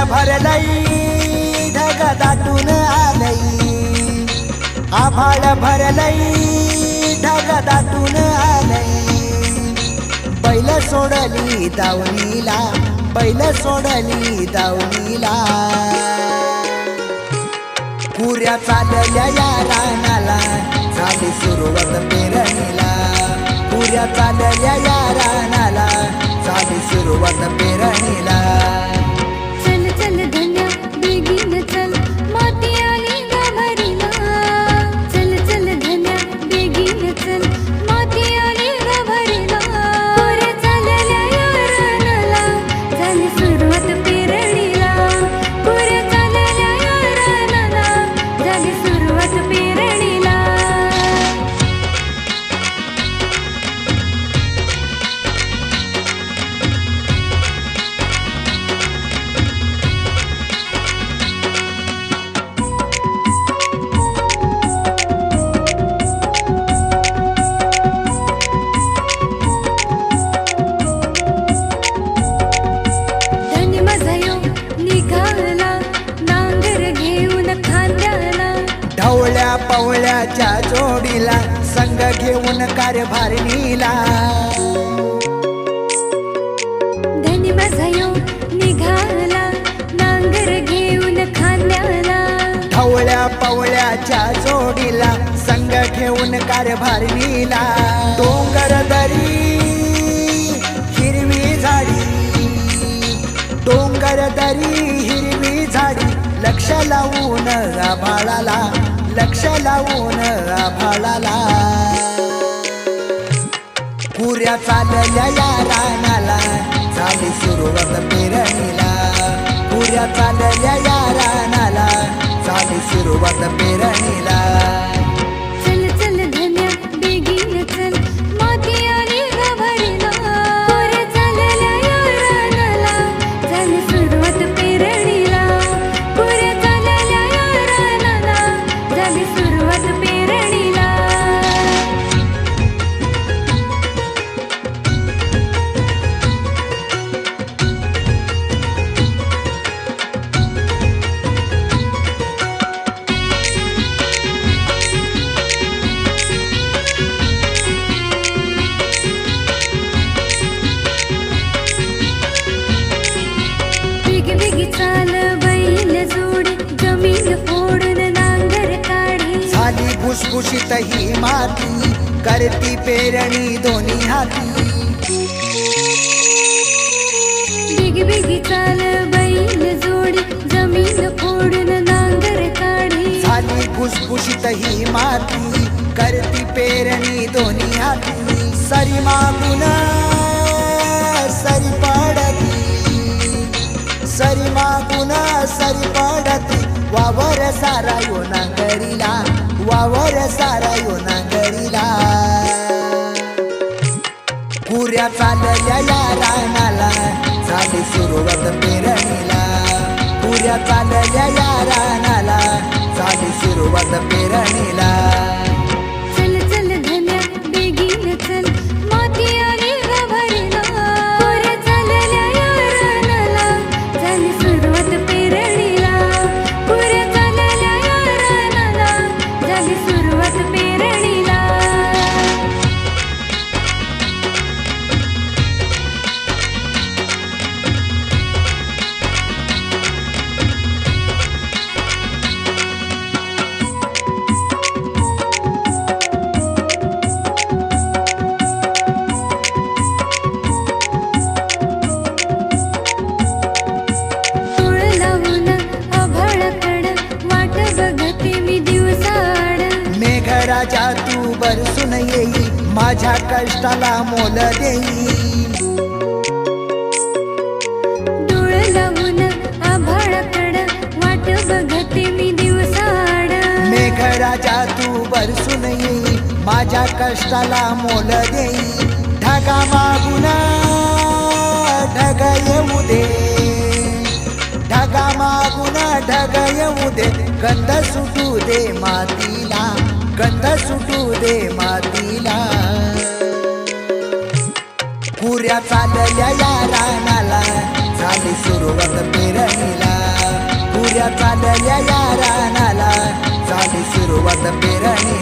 भरलई ढग दाटून आलई, आभाळ भरलई ढग दाटून आलई. बैल सोडली दावणीला, बैल सोडली दावणीला. कुऱ्या चालल्या या रानाला, झाली सुरुवात पेरणीला. कुऱ्या चालल्या या रानाला, झाली सुरुवात पेरणीला. चल चल धन्या बेगीन चल, माती आली गभरीला. चल चल धन्या बेगीन चल, माती आली गभरीला. कुऱ्या चालल्या या रानाला, झाली सुरुवात पेरणीला. कुऱ्या चालल्या या रानाला, झाली सुरुवात पेरणीला. धनी माझा यो निघाला, नांगर घेऊन खांद्याला. ढवळ्या पवळ्याच्या जोडीला, संग घेऊन कारभारणीला. धनी माझा यो निघाला, नांगर घेऊन खांद्याला. ढवळ्या पवळ्याच्या जोडीला, संग घेऊन कारभारणीला. डोंगर दरी हिरवी झाडी, डोंगर दरी हिरवी झाडी. लक्ष लावून आभाळाला, लक्ष लावून आभाळाला. कुऱ्या चालल्या या रानाला, झाली सुरुवात पेरणीला. कुऱ्या चालल्या या रानाला, झाली सुरुवात पेरणीला. चल चल धन्या बेगीन चल, माती आली गभरीला. कुऱ्या चालल्या या रानाला, झाली सुरुवात पेरणीला. कुऱ्या चालल्या या रानाला, झाली सुरुवात पेरणीला. बिग बिग चाल बैल जोडी, जमीन फोडून नांगर काढी. झाली भुसभुशीत ही माती, करती पेरणी दोन्ही हाती. बिग बिग चाल बैल जोडी, जमीन फोडून नांगर काढी. झाली भुसभुशीत ही माती, करती पेरणी दोन्ही हाती. सरी मागून सरी पडती, सरी मागून सरी पडती. वावर सारा यो नांगरीला, वावर सारा यो नांगरीला. कुऱ्या चालल्या या रानाला, झाली सुरुवात पेरणीला. कुऱ्या चालल्या या रानाला, झाली सुरुवात पेरणीला. चल चल धन्या बेगीन चल, माती आली गभरीला. कुऱ्या चालल्या या रानाला, झाली सुरुवात पेरणीला. कुऱ्या चालल्या या रानाला, झाली सुरुवात पेरणीला. तोळ लावून आभाळाकड, वाट बघते मी दिवसाआड. मेघराजा तू बरसून येई, माझ्या कष्टाला मोल देई. डोळ लावून आभाळाकड, वाट बघते मी दिवसाआड. मेघराजा तू बरसून येई, माझ्या कष्टाला मोल देई. ढगा मागून ढग येऊ दे, ढगा मागून ढग येऊ दे. गंध सुटू दे मातीला, गंध सुटू दे मातीला. कुऱ्या चालल्या या रानाला, झाली सुरुवात पेरणीला. चालल्या या रानाला झाली सुरुवात पेरणी